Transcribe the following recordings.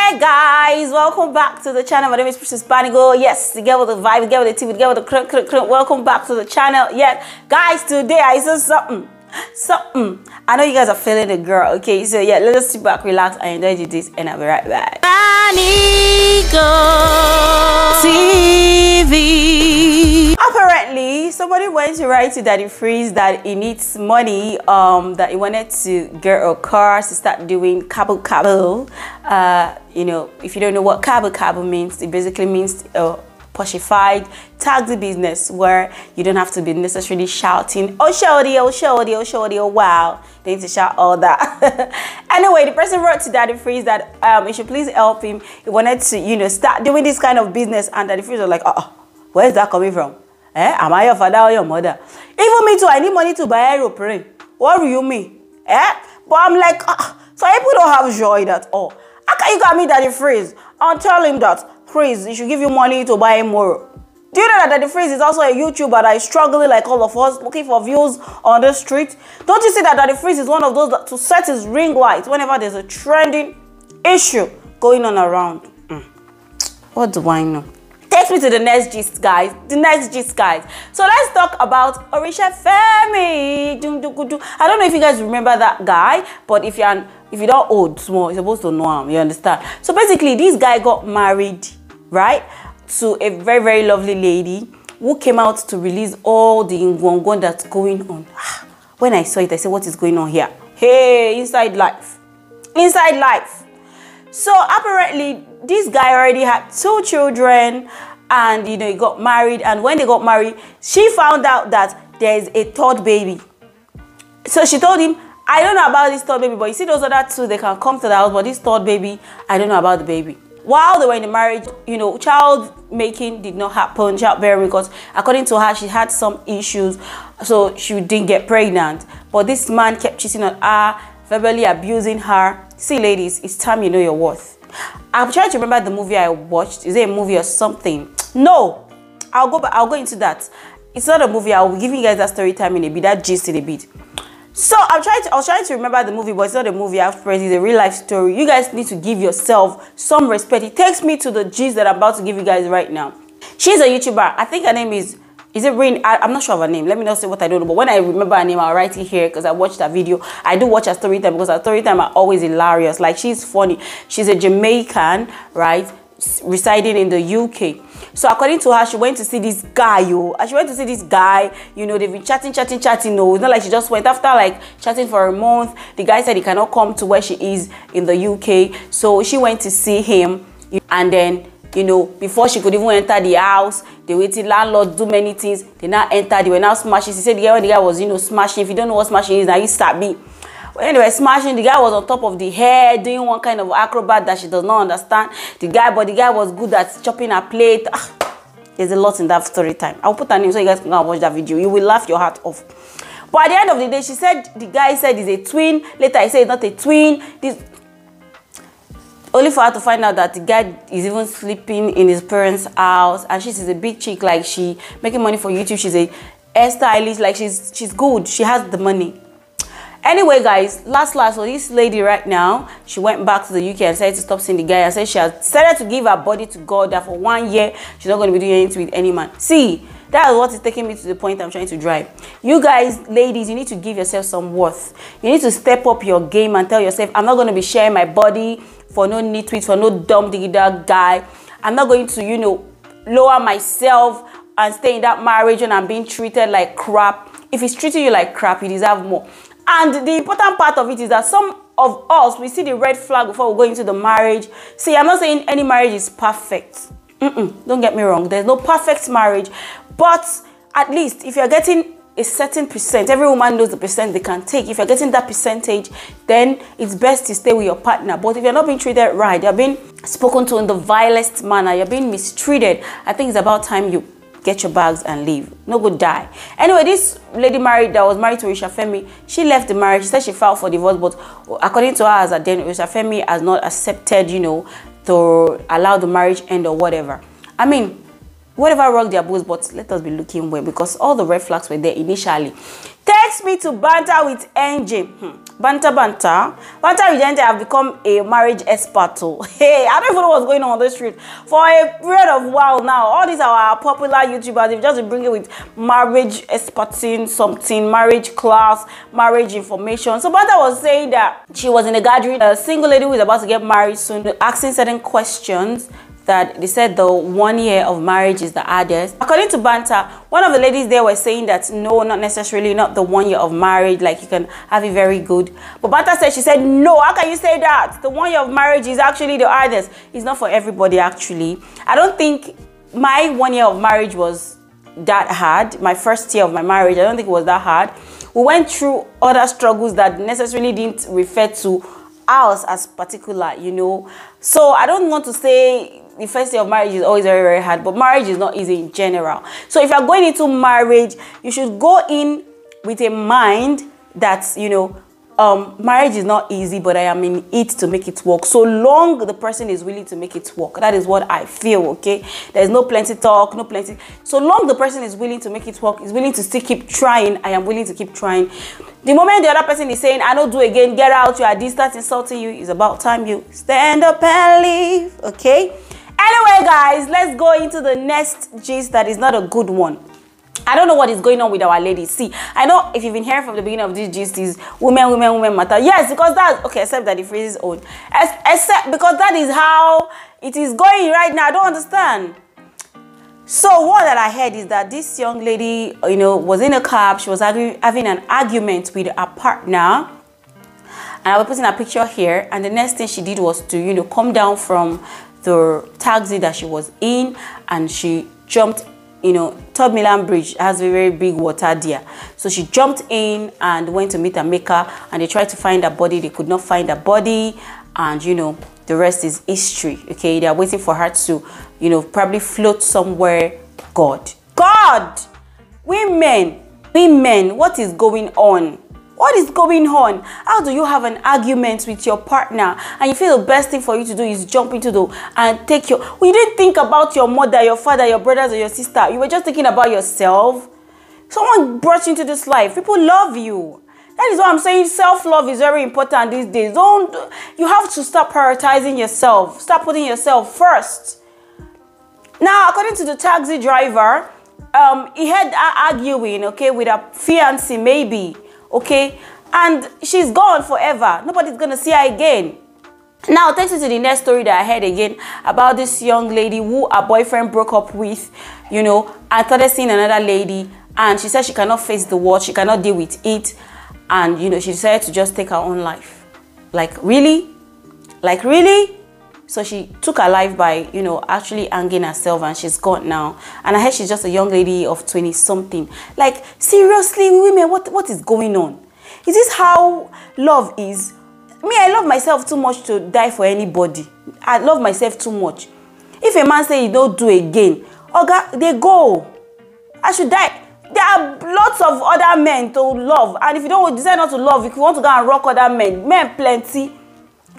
Hey guys, welcome back to the channel. My name is Princess Banigo. Yes, the girl with the vibe, the girl with the TV, the girl with the crunk. Welcome back to the channel. Yes, guys, today I saw something. I know you guys are feeling the girl. Okay, so yeah, let us sit back, relax, and enjoy this, and I'll be right back. Banigo TV. Apparently, somebody went to write to Daddy Freeze that he needs money. That he wanted to get a car to start doing cabo. You know, if you don't know what cabo means, it basically means Poshified taxi business where you don't have to be necessarily shouting, oh shorty, oh shorty, oh shorty, oh wow. They need to shout all that. Anyway, the person wrote to Daddy Freeze that he should please help him. He wanted to, you know, start doing this kind of business, and Daddy Freeze was like, where's that coming from? Am I your father or your mother? Even me too, I need money to buy aeroplane. What do you mean? But I'm like, so people don't have joy at all. How can you got me Daddy Freeze and tell him that Freeze, he should give you money to buy more? Do you know that Daddy Freeze is also a YouTuber that is struggling like all of us, looking for views on the street? Don't you see that Daddy Freeze is one of those that to set his ring light whenever there's a trending issue going on around? What do I know? Takes me to the next gist, guys. So let's talk about Orisha Family. I don't know if you guys remember that guy, but if you're not old, small, you're supposed to know him. You understand? So basically, this guy got married, right, to a very, very lovely lady who came out to release all the ngwongwon that's going on. When I saw it, I said, what is going on here? Hey, inside life. So apparently, this guy already had 2 children, and you know, he got married. And when they got married, she found out that there's a 3rd baby. So she told him, I don't know about this 3rd baby, but you see those other 2, they can come to the house, but this 3rd baby, I don't know about the baby. While they were in the marriage, you know, child making did not happen, childbearing, because according to her, she had some issues, so she didn't get pregnant. But this man kept cheating on her, verbally abusing her. See, ladies, it's time you know your worth. I'm trying to remember the movie I watched. Is it a movie or something? No, I'll go into that. It's not a movie. I'll be giving you guys that story time in a bit, that gist in a bit. So I was trying to remember the movie, but it's not a movie. It's a real life story. You guys need to give yourself some respect. It takes me to the gist that I'm about to give you guys right now. She's a YouTuber. I think her name is it Rain? I'm not sure of her name. Let me not say what I don't know. But when I remember her name, I'll write it here because I watched that video. I do watch her story time because her story time are always hilarious. Like, she's funny. She's a Jamaican, right, residing in the UK. So according to her, she went to see this guy, you know, they've been chatting. No, it's not like she just went. After like chatting for a month, the guy said he cannot come to where she is in the UK. So she went to see him, and then, you know, before she could even enter the house, they waited, landlords do many things. They now entered, they were now smashing. She said when the guy was, you know, smashing. If you don't know what smashing is, now you start me. Anyway, smashing, the guy was on top of the head, doing one kind of acrobat that she does not understand. But the guy was good at chopping a plate. There's a lot in that story time. I'll put her name so you guys can go and watch that video. You will laugh your heart off. But at the end of the day, she said the guy said he's a twin. Later, he said it's not a twin. Only for her to find out that the guy is even sleeping in his parents' house, and she's a big chick, like she making money for YouTube. She's a hairstylist, like she's good. She has the money. Anyway, guys, last, so this lady right now, she went back to the UK and decided to stop seeing the guy and said she has decided to give her body to God, that for 1 year, she's not going to be doing anything with any man. See, that is what is taking me to the point I'm trying to drive. You guys, ladies, you need to give yourself some worth. You need to step up your game and tell yourself, I'm not going to be sharing my body for no nitwit, for no dumb diggy guy. I'm not going to, you know, lower myself and stay in that marriage when I'm being treated like crap. If he's treating you like crap, you deserve more. And the important part of it is that some of us, we see the red flag before we go into the marriage. See, I'm not saying any marriage is perfect. Don't get me wrong. There's no perfect marriage. But at least if you're getting a certain percent, every woman knows the percent they can take. If you're getting that percentage, then it's best to stay with your partner. But if you're not being treated right, you're being spoken to in the vilest manner, you're being mistreated, I think it's about time you get your bags and leave. No good die. Anyway, this lady that was married to Orisha Family, she left the marriage. She said she filed for divorce, but according to her, as a then Orisha Family has not accepted, you know, to allow the marriage end or whatever. I mean, whatever rock their boats, but let us be looking well, because all the red flags were there initially. Takes Next me to Banter with NJ. Banter with NJ have become a marriage expert too. Hey, I don't even know what's going on the street. For a period of while now, all these are our popular YouTubers. They've just been bringing with marriage experting something, marriage class, marriage information. So Banter was saying that she was in a gathering, a single lady who is about to get married soon, asking certain questions that they said the 1 year of marriage is the hardest. According to Banter, one of the ladies there were saying that no, not necessarily, not the 1 year of marriage, like you can have it very good. But Banter said, she said, no, how can you say that? The 1 year of marriage is actually the hardest. It's not for everybody actually. I don't think my 1 year of marriage was that hard. My first year of my marriage, I don't think it was that hard. We went through other struggles that necessarily didn't refer to ours as particular, you know. So I don't want to say the first year of marriage is always very, very hard, but marriage is not easy in general. So if you're going into marriage, you should go in with a mind that, you know, marriage is not easy, but I am in it to make it work. So long the person is willing to make it work. That is what I feel, okay? There's no plenty talk, no plenty. So long the person is willing to make it work, is willing to still keep trying, I am willing to keep trying. The moment the other person is saying, I don't do again, get out, you are this, that's insulting you, it's about time you stand up and leave, okay? Anyway, guys, let's go into the next gist that is not a good one. I don't know what is going on with our ladies. See, I know if you've been hearing from the beginning of this gist is women matter. Yes, because that's okay, except that the phrase is old. Except because that is how it is going right now. I don't understand. So what that I heard is that this young lady, you know, was in a cab. She was having an argument with her partner. And I will put in a picture here. And the next thing she did was to, you know, come down from the taxi that she was in, and she jumped, you know, Third Milan Bridge has a very big water there. So she jumped in and went to meet her maker, and they tried to find her body. They could not find her body, and, you know, the rest is history, okay? They are waiting for her to, you know, probably float somewhere. God, women, what is going on? What is going on? How do you have an argument with your partner and you feel the best thing for you to do is jump into the and take your... Well, you didn't think about your mother, your father, your brothers, or your sister. You were just thinking about yourself. Someone brought you into this life. People love you. That is what I'm saying. Self-love is very important these days. You have to start prioritizing yourself. Start putting yourself first. Now, according to the taxi driver, he had arguing, okay, with a fiancé maybe. Okay, and she's gone forever. Nobody's gonna see her again. Now takes you to the next story that I heard again about this young lady who her boyfriend broke up with, you know, and started seeing another lady, and she said she cannot face the world, she cannot deal with it, and, you know, she decided to just take her own life. Like really? So she took her life by, you know, actually hanging herself, and she's gone now. And I heard she's just a young lady of 20-something. Like, seriously, women, what is going on? Is this how love is? Me, I love myself too much to die for anybody. I love myself too much. If a man say he don't do again, okay, they go. I should die. There are lots of other men to love. And if you don't decide not to love, if you want to go and rock other men plenty.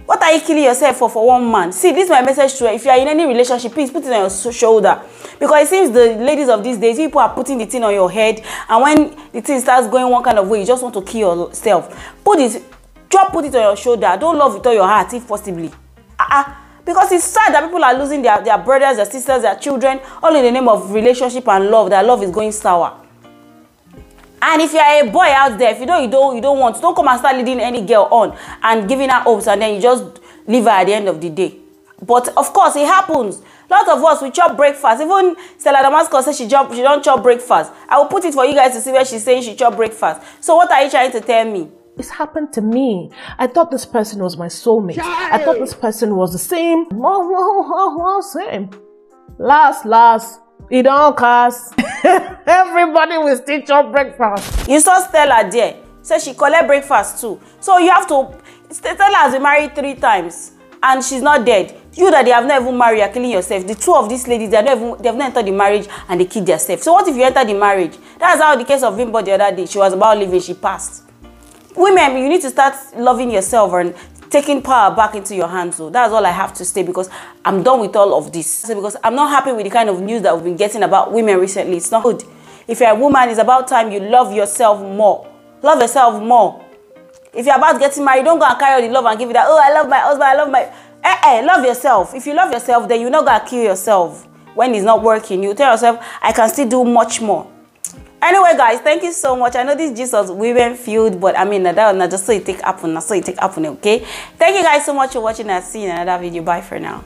What are you killing yourself for one man? See, this is my message to you. If you are in any relationship, please put it on your shoulder. Because it seems the ladies of these days, people are putting the thing on your head. And when the thing starts going one kind of way, you just want to kill yourself. Put it on your shoulder. Don't love with all your heart, if possibly. Because it's sad that people are losing their brothers, their sisters, their children, all in the name of relationship and love. That love is going sour. And if you are a boy out there, if you don't want, don't come and start leading any girl on and giving her hopes, and then you just leave her at the end of the day. But of course, it happens. Lots of us, we chop breakfast. Even Stella Damascus says she don't chop breakfast. I will put it for you guys to see where she's saying she chop breakfast. So what are you trying to tell me? It's happened to me. I thought this person was my soulmate. I thought this person was the same. Same. Last. It don't cast. Everybody will still chop breakfast. You saw Stella there. So she collect breakfast too. So you have to... Stella has been married 3 times. And she's not dead. You that they have not even married, are killing yourself. The 2 of these ladies, they have not entered the marriage and they killed themselves. So what if you enter the marriage? That's how the case of Bimbo the other day. She was about leaving, she passed. Women, you need to start loving yourself and taking power back into your hands. So that's all I have to say, because I'm done with all of this. Because I'm not happy with the kind of news that we've been getting about women recently. It's not good. If you're a woman, it's about time you love yourself more. Love yourself more. If you're about getting married, don't go and carry all the love and give it that, oh, I love my husband, I love my... love yourself. If you love yourself, then you're not going to kill yourself when it's not working. You tell yourself, I can still do much more. Anyway, guys, thank you so much. I know this just was women filled, but I mean, that was just so it take happen, okay? Thank you guys so much for watching, and see you in another video. Bye for now.